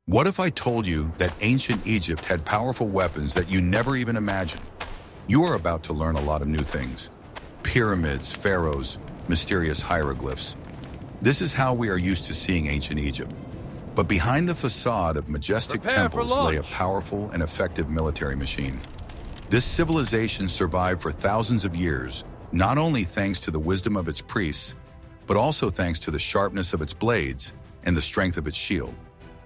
What if I told you that ancient Egypt had powerful weapons that you never even imagined? You are about to learn a lot of new things. Pyramids, pharaohs, mysterious hieroglyphs. This is how we are used to seeing ancient Egypt. But behind the facade of majestic temples lay a powerful and effective military machine. This civilization survived for thousands of years, not only thanks to the wisdom of its priests, but also thanks to the sharpness of its blades and the strength of its shield.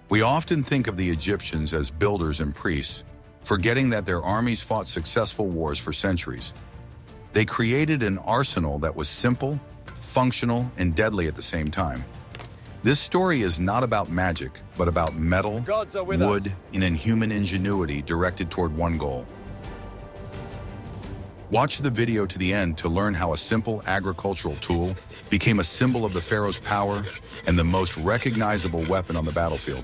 We often think of the Egyptians as builders and priests, forgetting that their armies fought successful wars for centuries. They created an arsenal that was simple, functional, and deadly at the same time. This story is not about magic, but about metal, wood, and inhuman ingenuity directed toward one goal. Watch the video to the end to learn how a simple agricultural tool became a symbol of the pharaoh's power and the most recognizable weapon on the battlefield.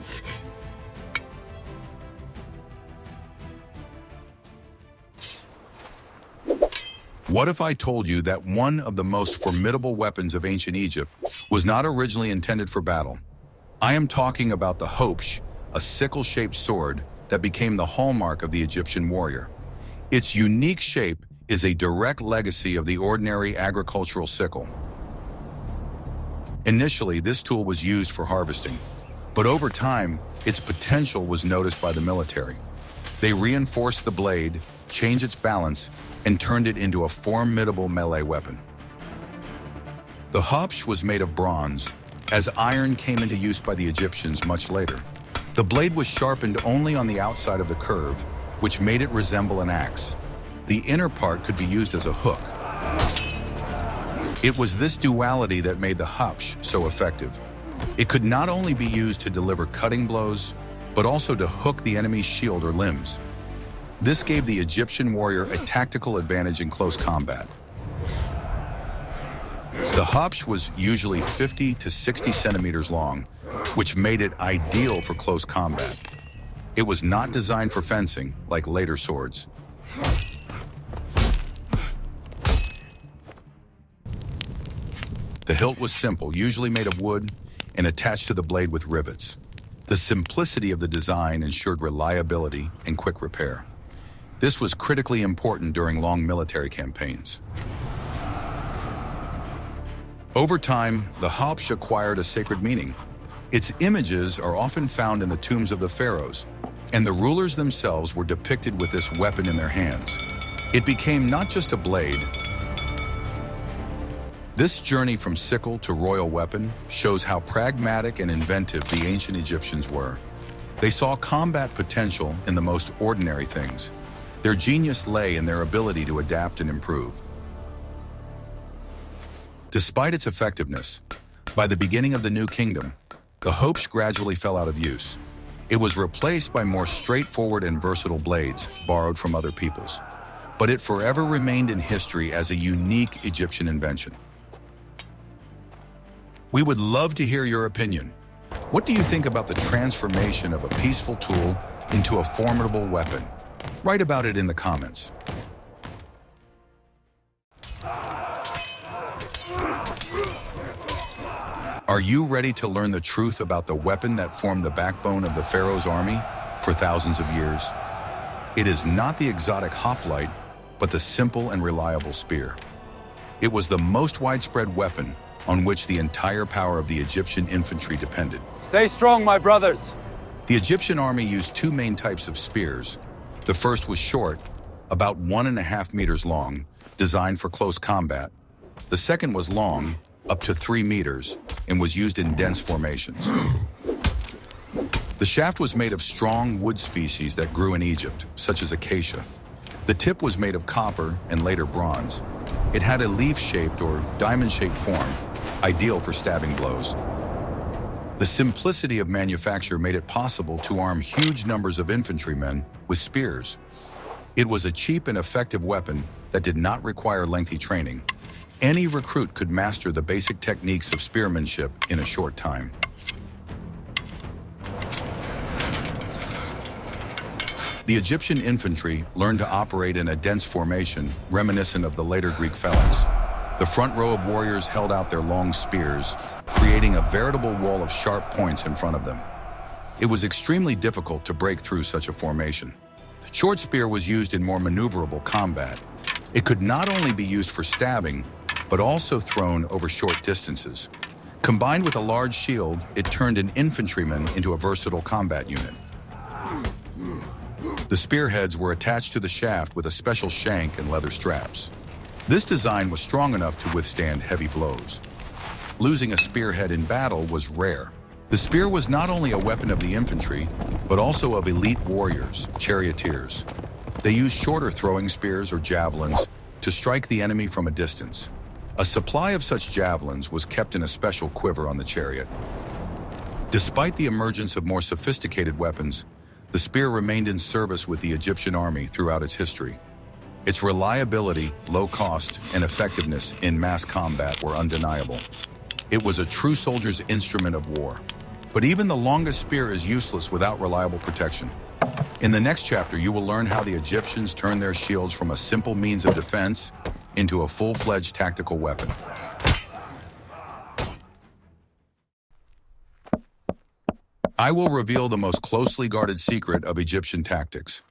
What if I told you that one of the most formidable weapons of ancient Egypt was not originally intended for battle? I am talking about the khopesh, a sickle-shaped sword that became the hallmark of the Egyptian warrior. Its unique shape is a direct legacy of the ordinary agricultural sickle. Initially, this tool was used for harvesting, but over time, its potential was noticed by the military. They reinforced the blade, changed its balance, and turned it into a formidable melee weapon. The khopesh was made of bronze, as iron came into use by the Egyptians much later. The blade was sharpened only on the outside of the curve, which made it resemble an axe. The inner part could be used as a hook. It was this duality that made the khopesh so effective. It could not only be used to deliver cutting blows, but also to hook the enemy's shield or limbs. This gave the Egyptian warrior a tactical advantage in close combat. The khopesh was usually 50 to 60 centimeters long, which made it ideal for close combat. It was not designed for fencing, like later swords. The hilt was simple, usually made of wood, and attached to the blade with rivets. The simplicity of the design ensured reliability and quick repair. This was critically important during long military campaigns. Over time, the khopesh acquired a sacred meaning. Its images are often found in the tombs of the pharaohs, and the rulers themselves were depicted with this weapon in their hands. It became not just a blade. This journey from sickle to royal weapon shows how pragmatic and inventive the ancient Egyptians were. They saw combat potential in the most ordinary things. Their genius lay in their ability to adapt and improve. Despite its effectiveness, by the beginning of the New Kingdom, the khopesh gradually fell out of use. It was replaced by more straightforward and versatile blades borrowed from other peoples. But it forever remained in history as a unique Egyptian invention. We would love to hear your opinion. What do you think about the transformation of a peaceful tool into a formidable weapon? Write about it in the comments. Are you ready to learn the truth about the weapon that formed the backbone of the Pharaoh's army for thousands of years? It is not the exotic hoplite, but the simple and reliable spear. It was the most widespread weapon on which the entire power of the Egyptian infantry depended. Stay strong, my brothers. The Egyptian army used two main types of spears. The first was short, about 1.5 meters long, designed for close combat. The second was long, up to 3 meters, and was used in dense formations. The shaft was made of strong wood species that grew in Egypt, such as acacia. The tip was made of copper and later bronze. It had a leaf-shaped or diamond-shaped form, ideal for stabbing blows. The simplicity of manufacture made it possible to arm huge numbers of infantrymen with spears. It was a cheap and effective weapon that did not require lengthy training. Any recruit could master the basic techniques of spearmanship in a short time. The Egyptian infantry learned to operate in a dense formation reminiscent of the later Greek phalanx. The front row of warriors held out their long spears, creating a veritable wall of sharp points in front of them. It was extremely difficult to break through such a formation. The short spear was used in more maneuverable combat. It could not only be used for stabbing, but also thrown over short distances. Combined with a large shield, it turned an infantryman into a versatile combat unit. The spearheads were attached to the shaft with a special shank and leather straps. This design was strong enough to withstand heavy blows. Losing a spearhead in battle was rare. The spear was not only a weapon of the infantry, but also of elite warriors, charioteers. They used shorter throwing spears or javelins to strike the enemy from a distance. A supply of such javelins was kept in a special quiver on the chariot. Despite the emergence of more sophisticated weapons, the spear remained in service with the Egyptian army throughout its history. Its reliability, low cost, and effectiveness in mass combat were undeniable. It was a true soldier's instrument of war. But even the longest spear is useless without reliable protection. In the next chapter, you will learn how the Egyptians turned their shields from a simple means of defense into a full-fledged tactical weapon. I will reveal the most closely guarded secret of Egyptian tactics.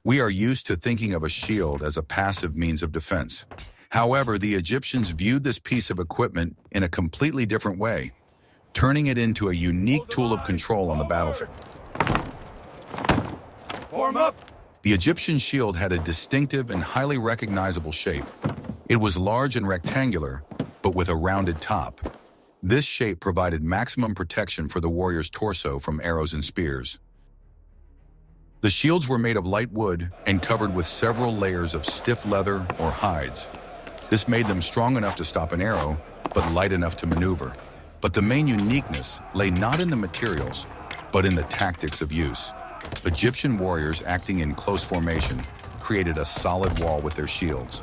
We are used to thinking of a shield as a passive means of defense. However, the Egyptians viewed this piece of equipment in a completely different way, turning it into a unique tool of control on the battlefield. Form up! The Egyptian shield had a distinctive and highly recognizable shape. It was large and rectangular, but with a rounded top. This shape provided maximum protection for the warrior's torso from arrows and spears. The shields were made of light wood and covered with several layers of stiff leather or hides. This made them strong enough to stop an arrow, but light enough to maneuver. But the main uniqueness lay not in the materials, but in the tactics of use. Egyptian warriors acting in close formation created a solid wall with their shields.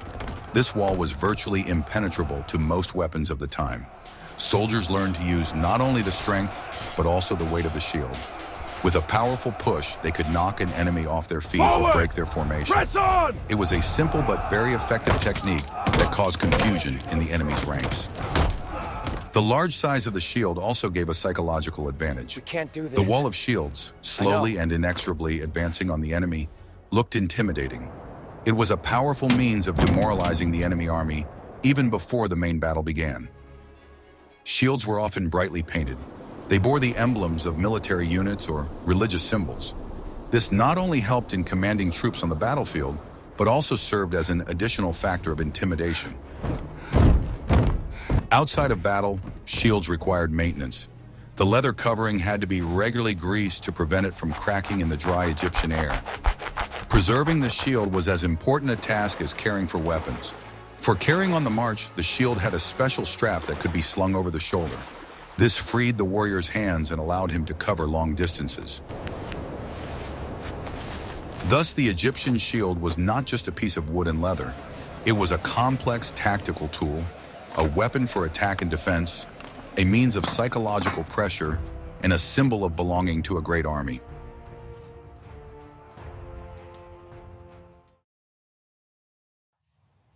This wall was virtually impenetrable to most weapons of the time. Soldiers learned to use not only the strength, but also the weight of the shield. With a powerful push, they could knock an enemy off their feet or break their formation. Press on! It was a simple but very effective technique that caused confusion in the enemy's ranks. The large size of the shield also gave a psychological advantage. We can't do this. The wall of shields, slowly and inexorably advancing on the enemy, looked intimidating. It was a powerful means of demoralizing the enemy army even before the main battle began. Shields were often brightly painted. They bore the emblems of military units or religious symbols. This not only helped in commanding troops on the battlefield, but also served as an additional factor of intimidation. Outside of battle, shields required maintenance. The leather covering had to be regularly greased to prevent it from cracking in the dry Egyptian air. Preserving the shield was as important a task as caring for weapons. For carrying on the march, the shield had a special strap that could be slung over the shoulder. This freed the warrior's hands and allowed him to cover long distances. Thus, the Egyptian shield was not just a piece of wood and leather. It was a complex tactical tool, a weapon for attack and defense, a means of psychological pressure, and a symbol of belonging to a great army.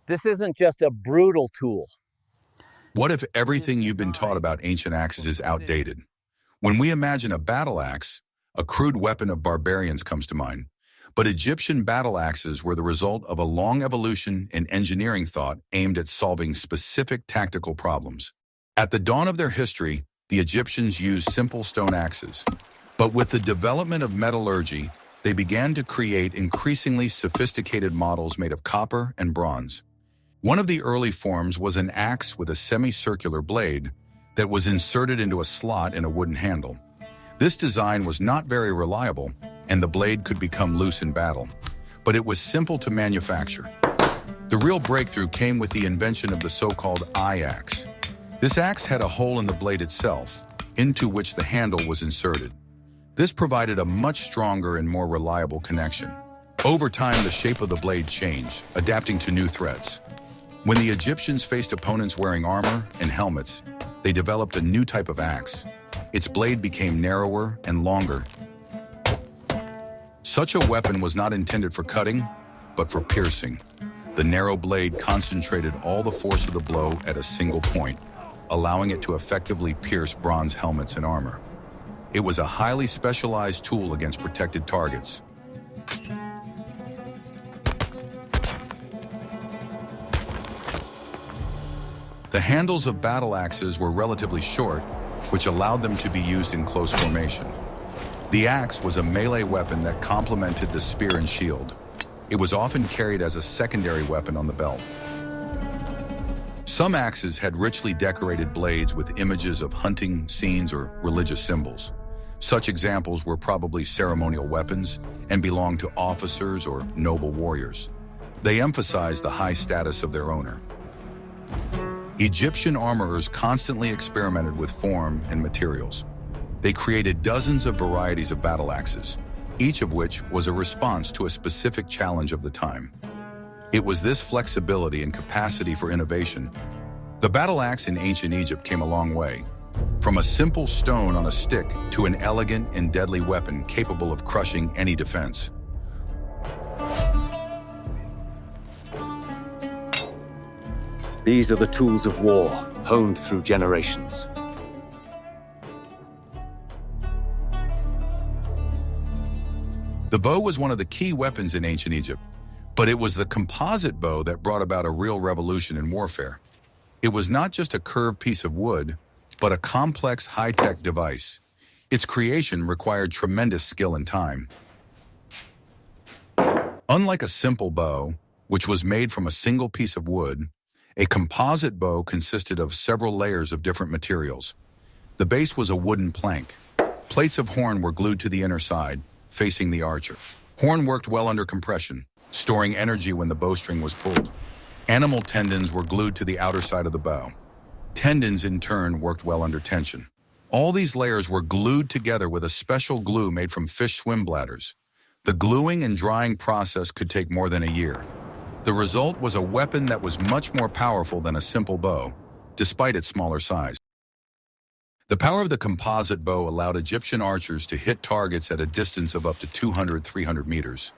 This isn't just a brutal tool. What if everything you've been taught about ancient axes is outdated? When we imagine a battle axe, a crude weapon of barbarians comes to mind. But Egyptian battle axes were the result of a long evolution in engineering thought aimed at solving specific tactical problems. At the dawn of their history, the Egyptians used simple stone axes. But with the development of metallurgy, they began to create increasingly sophisticated models made of copper and bronze. One of the early forms was an axe with a semicircular blade that was inserted into a slot in a wooden handle. This design was not very reliable, and the blade could become loose in battle, but it was simple to manufacture. The real breakthrough came with the invention of the so-called eye axe. This axe had a hole in the blade itself, into which the handle was inserted. This provided a much stronger and more reliable connection. Over time, the shape of the blade changed, adapting to new threats. When the Egyptians faced opponents wearing armor and helmets, they developed a new type of axe. Its blade became narrower and longer. Such a weapon was not intended for cutting, but for piercing. The narrow blade concentrated all the force of the blow at a single point, allowing it to effectively pierce bronze helmets and armor. It was a highly specialized tool against protected targets. The handles of battle axes were relatively short, which allowed them to be used in close formation. The axe was a melee weapon that complemented the spear and shield. It was often carried as a secondary weapon on the belt. Some axes had richly decorated blades with images of hunting scenes or religious symbols. Such examples were probably ceremonial weapons and belonged to officers or noble warriors. They emphasized the high status of their owner. Egyptian armorers constantly experimented with form and materials. They created dozens of varieties of battle axes, each of which was a response to a specific challenge of the time. It was this flexibility and capacity for innovation. The battle axe in ancient Egypt came a long way, from a simple stone on a stick to an elegant and deadly weapon capable of crushing any defense. These are the tools of war, honed through generations. The bow was one of the key weapons in ancient Egypt, but it was the composite bow that brought about a real revolution in warfare. It was not just a curved piece of wood, but a complex high-tech device. Its creation required tremendous skill and time. Unlike a simple bow, which was made from a single piece of wood, a composite bow consisted of several layers of different materials. The base was a wooden plank. Plates of horn were glued to the inner side, facing the archer. Horn worked well under compression, storing energy when the bowstring was pulled. Animal tendons were glued to the outer side of the bow. Tendons, in turn, worked well under tension. All these layers were glued together with a special glue made from fish swim bladders. The gluing and drying process could take more than a year. The result was a weapon that was much more powerful than a simple bow, despite its smaller size. The power of the composite bow allowed Egyptian archers to hit targets at a distance of up to 200-300 meters.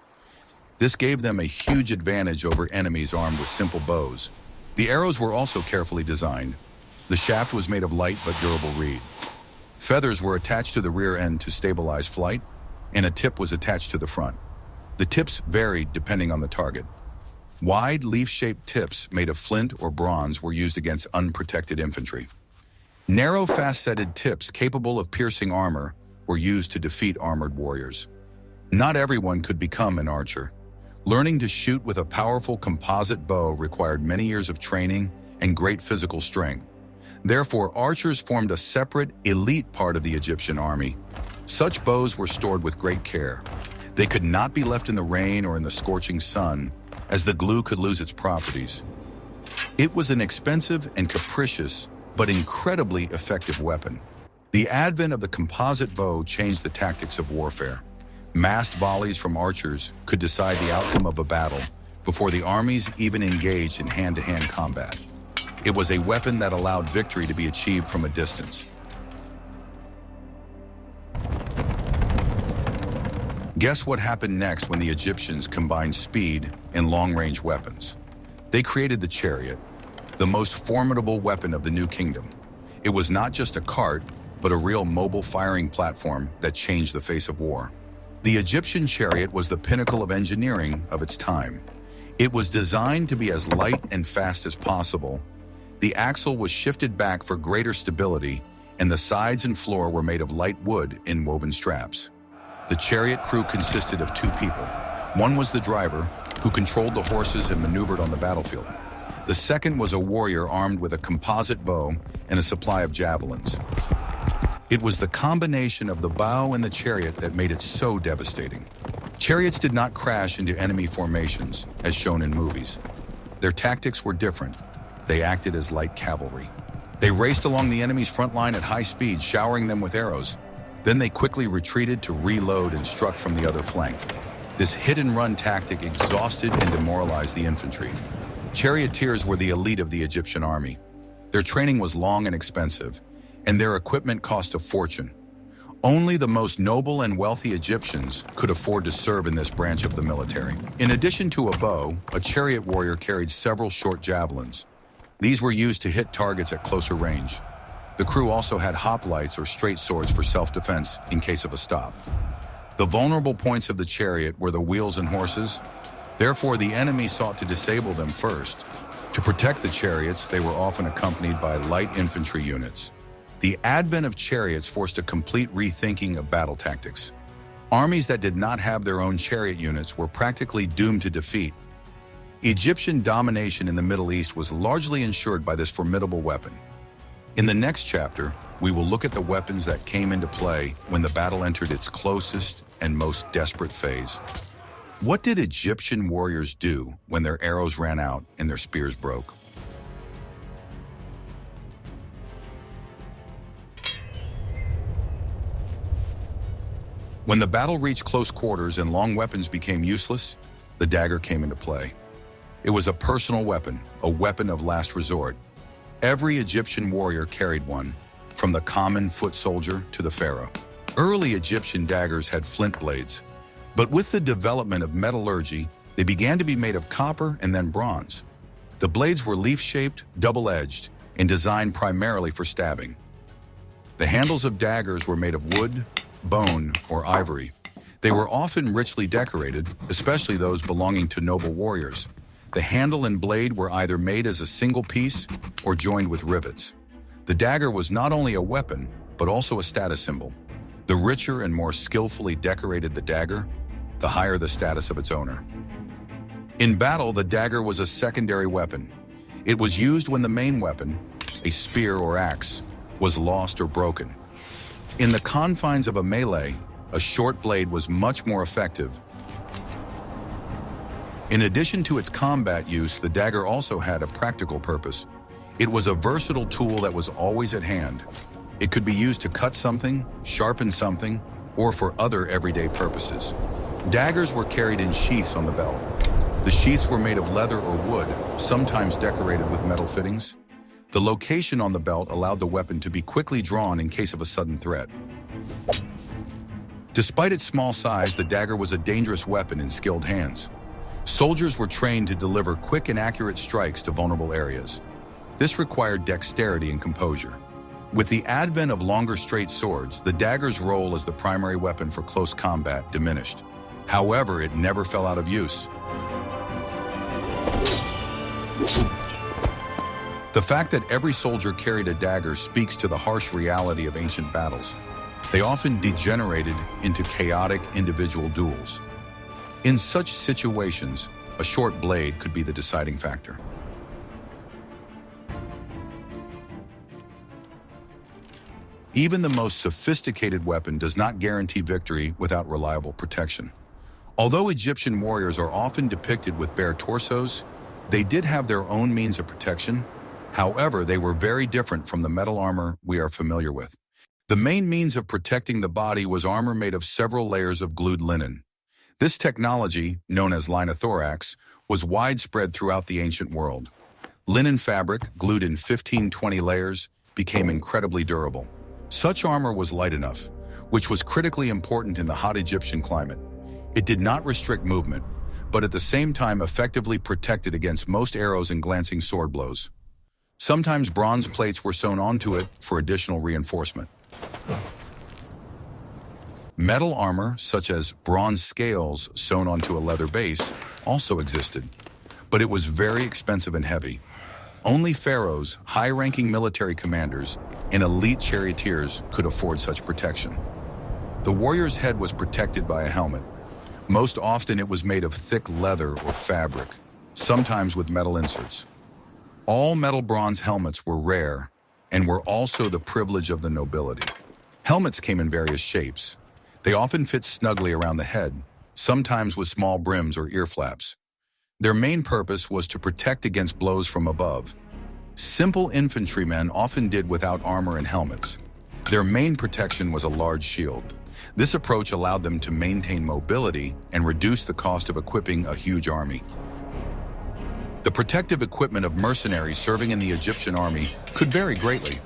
This gave them a huge advantage over enemies armed with simple bows. The arrows were also carefully designed. The shaft was made of light but durable reed. Feathers were attached to the rear end to stabilize flight, and a tip was attached to the front. The tips varied depending on the target. Wide, leaf-shaped tips made of flint or bronze were used against unprotected infantry. Narrow, fast-setted tips capable of piercing armor were used to defeat armored warriors. Not everyone could become an archer. Learning to shoot with a powerful composite bow required many years of training and great physical strength. Therefore, archers formed a separate, elite part of the Egyptian army. Such bows were stored with great care. They could not be left in the rain or in the scorching sun, as the glue could lose its properties. It was an expensive and capricious, but incredibly effective weapon. The advent of the composite bow changed the tactics of warfare. Massed volleys from archers could decide the outcome of a battle before the armies even engaged in hand-to-hand combat. It was a weapon that allowed victory to be achieved from a distance. Guess what happened next when the Egyptians combined speed and long-range weapons? They created the chariot, the most formidable weapon of the New Kingdom. It was not just a cart, but a real mobile firing platform that changed the face of war. The Egyptian chariot was the pinnacle of engineering of its time. It was designed to be as light and fast as possible. The axle was shifted back for greater stability, and the sides and floor were made of light wood in woven straps. The chariot crew consisted of two people. One was the driver, who controlled the horses and maneuvered on the battlefield. The second was a warrior armed with a composite bow and a supply of javelins. It was the combination of the bow and the chariot that made it so devastating. Chariots did not crash into enemy formations, as shown in movies. Their tactics were different. They acted as light cavalry. They raced along the enemy's front line at high speed, showering them with arrows. Then they quickly retreated to reload and struck from the other flank. This hit-and-run tactic exhausted and demoralized the infantry. Charioteers were the elite of the Egyptian army. Their training was long and expensive, and their equipment cost a fortune. Only the most noble and wealthy Egyptians could afford to serve in this branch of the military. In addition to a bow, a chariot warrior carried several short javelins. These were used to hit targets at closer range. The crew also had hoplites or straight swords for self-defense in case of a stop. The vulnerable points of the chariot were the wheels and horses. Therefore, the enemy sought to disable them first. To protect the chariots, they were often accompanied by light infantry units. The advent of chariots forced a complete rethinking of battle tactics. Armies that did not have their own chariot units were practically doomed to defeat. Egyptian domination in the Middle East was largely ensured by this formidable weapon. In the next chapter, we will look at the weapons that came into play when the battle entered its closest and most desperate phase. What did Egyptian warriors do when their arrows ran out and their spears broke? When the battle reached close quarters and long weapons became useless, the dagger came into play. It was a personal weapon, a weapon of last resort. Every Egyptian warrior carried one, from the common foot soldier to the pharaoh. Early Egyptian daggers had flint blades, but with the development of metallurgy, they began to be made of copper and then bronze. The blades were leaf-shaped, double-edged, and designed primarily for stabbing. The handles of daggers were made of wood, bone, or ivory. They were often richly decorated, especially those belonging to noble warriors. The handle and blade were either made as a single piece or joined with rivets. The dagger was not only a weapon, but also a status symbol. The richer and more skillfully decorated the dagger, the higher the status of its owner. In battle, the dagger was a secondary weapon. It was used when the main weapon, a spear or axe, was lost or broken. In the confines of a melee, a short blade was much more effective. In addition to its combat use, the dagger also had a practical purpose. It was a versatile tool that was always at hand. It could be used to cut something, sharpen something, or for other everyday purposes. Daggers were carried in sheaths on the belt. The sheaths were made of leather or wood, sometimes decorated with metal fittings. The location on the belt allowed the weapon to be quickly drawn in case of a sudden threat. Despite its small size, the dagger was a dangerous weapon in skilled hands. Soldiers were trained to deliver quick and accurate strikes to vulnerable areas. This required dexterity and composure. With the advent of longer straight swords, the dagger's role as the primary weapon for close combat diminished. However, it never fell out of use. The fact that every soldier carried a dagger speaks to the harsh reality of ancient battles. They often degenerated into chaotic individual duels. In such situations, a short blade could be the deciding factor. Even the most sophisticated weapon does not guarantee victory without reliable protection. Although Egyptian warriors are often depicted with bare torsos, they did have their own means of protection. However, they were very different from the metal armor we are familiar with. The main means of protecting the body was armor made of several layers of glued linen. This technology, known as linothorax, was widespread throughout the ancient world. Linen fabric, glued in 15-20 layers, became incredibly durable. Such armor was light enough, which was critically important in the hot Egyptian climate. It did not restrict movement, but at the same time effectively protected against most arrows and glancing sword blows. Sometimes bronze plates were sewn onto it for additional reinforcement. Metal armor, such as bronze scales sewn onto a leather base, also existed, but it was very expensive and heavy. Only pharaohs, high-ranking military commanders, and elite charioteers could afford such protection. The warrior's head was protected by a helmet. Most often it was made of thick leather or fabric, sometimes with metal inserts. All metal bronze helmets were rare and were also the privilege of the nobility. Helmets came in various shapes. They often fit snugly around the head, sometimes with small brims or ear flaps. Their main purpose was to protect against blows from above. Simple infantrymen often did without armor and helmets. Their main protection was a large shield. This approach allowed them to maintain mobility and reduce the cost of equipping a huge army. The protective equipment of mercenaries serving in the Egyptian army could vary greatly.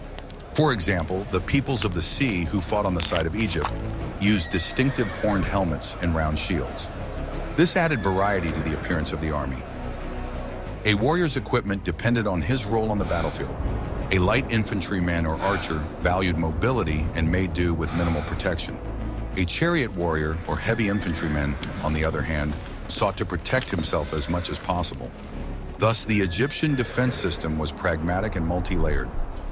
For example, the peoples of the sea who fought on the side of Egypt used distinctive horned helmets and round shields. This added variety to the appearance of the army. A warrior's equipment depended on his role on the battlefield. A light infantryman or archer valued mobility and made do with minimal protection. A chariot warrior or heavy infantryman, on the other hand, sought to protect himself as much as possible. Thus, the Egyptian defense system was pragmatic and multi-layered.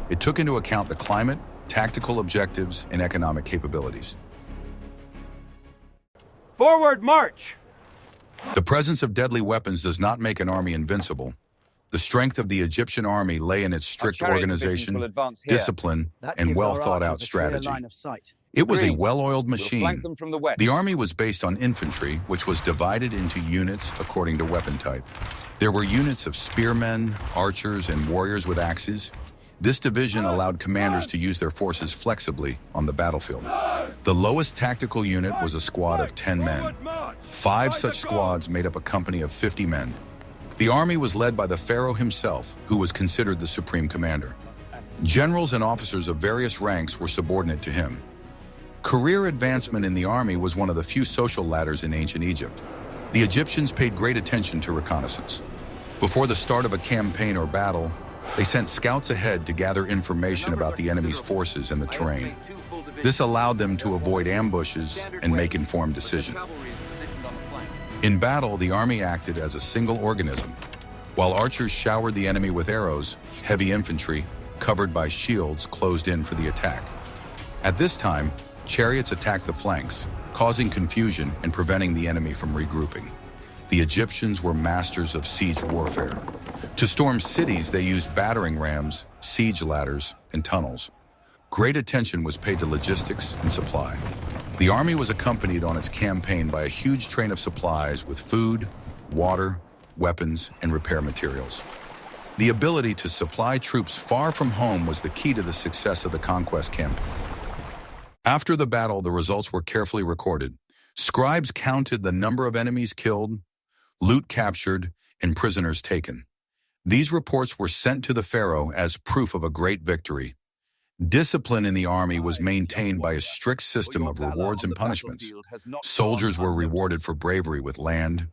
It took into account the climate, tactical objectives, and economic capabilities. Forward march! The presence of deadly weapons does not make an army invincible. The strength of the Egyptian army lay in its strict organization, discipline, and well-thought-out strategy. It was a well-oiled machine. The army was based on infantry, which was divided into units according to weapon type. There were units of spearmen, archers, and warriors with axes. This division allowed commanders to use their forces flexibly on the battlefield. The lowest tactical unit was a squad of 10 men. 5 such squads made up a company of 50 men. The army was led by the pharaoh himself, who was considered the supreme commander. Generals and officers of various ranks were subordinate to him. Career advancement in the army was one of the few social ladders in ancient Egypt. The Egyptians paid great attention to reconnaissance. Before the start of a campaign or battle, they sent scouts ahead to gather information about the enemy's forces and the terrain. This allowed them to avoid ambushes and make informed decisions. In battle, the army acted as a single organism. While archers showered the enemy with arrows, heavy infantry, covered by shields, closed in for the attack. At this time, chariots attacked the flanks, causing confusion and preventing the enemy from regrouping. The Egyptians were masters of siege warfare. To storm cities, they used battering rams, siege ladders, and tunnels. Great attention was paid to logistics and supply. The army was accompanied on its campaign by a huge train of supplies with food, water, weapons, and repair materials. The ability to supply troops far from home was the key to the success of the conquest campaign. After the battle, the results were carefully recorded. Scribes counted the number of enemies killed, loot captured, and prisoners taken. These reports were sent to the pharaoh as proof of a great victory. Discipline in the army was maintained by a strict system of rewards and punishments. Soldiers were rewarded for bravery with land,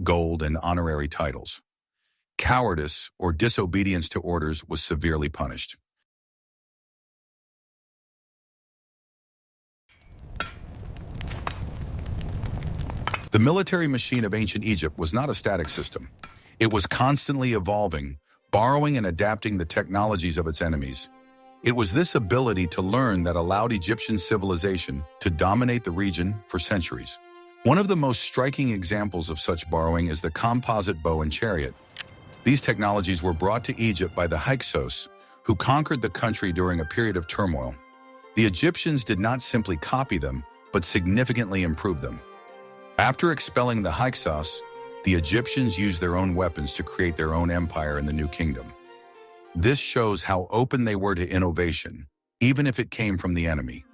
gold, and honorary titles. Cowardice or disobedience to orders was severely punished. The military machine of ancient Egypt was not a static system. It was constantly evolving, borrowing and adapting the technologies of its enemies. It was this ability to learn that allowed Egyptian civilization to dominate the region for centuries. One of the most striking examples of such borrowing is the composite bow and chariot. These technologies were brought to Egypt by the Hyksos, who conquered the country during a period of turmoil. The Egyptians did not simply copy them, but significantly improved them. After expelling the Hyksos, the Egyptians used their own weapons to create their own empire in the new kingdom. This shows how open they were to innovation, even if it came from the enemy.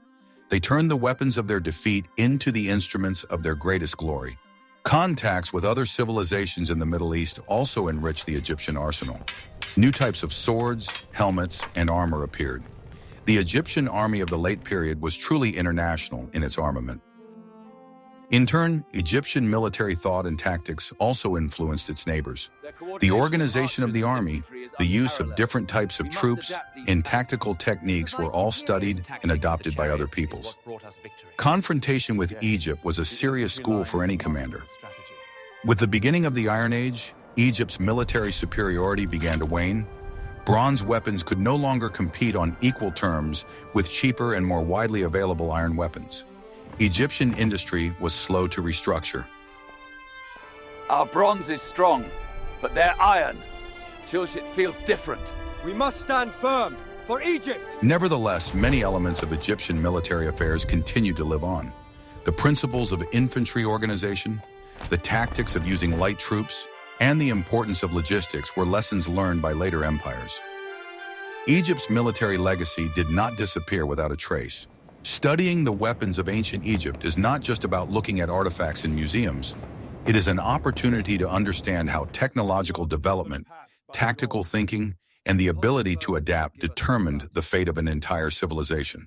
They turned the weapons of their defeat into the instruments of their greatest glory. Contacts with other civilizations in the Middle East also enriched the Egyptian arsenal. New types of swords, helmets, and armor appeared. The Egyptian army of the late period was truly international in its armament. In turn, Egyptian military thought and tactics also influenced its neighbors. The organization of the army, the use of different types of troops, and tactical techniques were all studied and adopted by other peoples. Confrontation with Egypt was a serious school for any commander. With the beginning of the Iron Age, Egypt's military superiority began to wane. Bronze weapons could no longer compete on equal terms with cheaper and more widely available iron weapons. Egyptian industry was slow to restructure. Our bronze is strong, but their iron, it feels different. We must stand firm for Egypt! Nevertheless, many elements of Egyptian military affairs continued to live on. The principles of infantry organization, the tactics of using light troops, and the importance of logistics were lessons learned by later empires. Egypt's military legacy did not disappear without a trace. Studying the weapons of ancient Egypt is not just about looking at artifacts in museums. It is an opportunity to understand how technological development, tactical thinking, and the ability to adapt determined the fate of an entire civilization.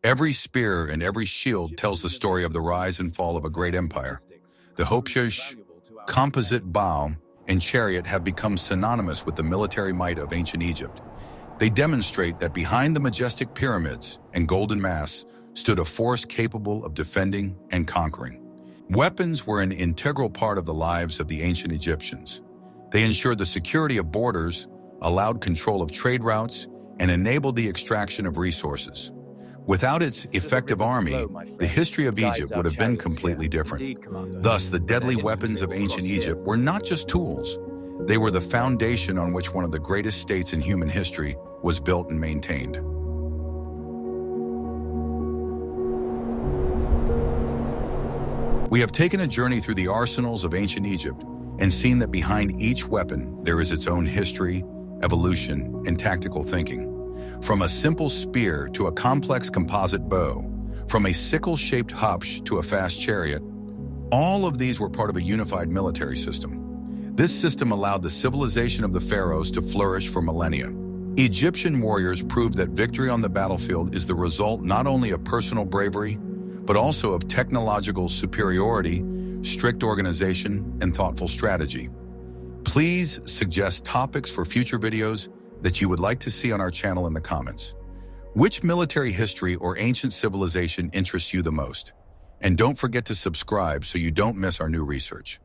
Every spear and every shield tells the story of the rise and fall of a great empire. The khopesh, composite bow, and chariot have become synonymous with the military might of ancient Egypt. They demonstrate that behind the majestic pyramids and golden mass stood a force capable of defending and conquering. Weapons were an integral part of the lives of the ancient Egyptians. They ensured the security of borders, allowed control of trade routes, and enabled the extraction of resources. Without its effective army, the history of Egypt would have been completely different. Thus, the deadly weapons of ancient Egypt were not just tools. They were the foundation on which one of the greatest states in human history was built and maintained. We have taken a journey through the arsenals of ancient Egypt and seen that behind each weapon there is its own history, evolution, and tactical thinking. From a simple spear to a complex composite bow, from a sickle-shaped khopesh to a fast chariot, all of these were part of a unified military system. This system allowed the civilization of the pharaohs to flourish for millennia. Egyptian warriors proved that victory on the battlefield is the result not only of personal bravery, but also of technological superiority, strict organization, and thoughtful strategy. Please suggest topics for future videos that you would like to see on our channel in the comments. Which military history or ancient civilization interests you the most? And don't forget to subscribe so you don't miss our new research.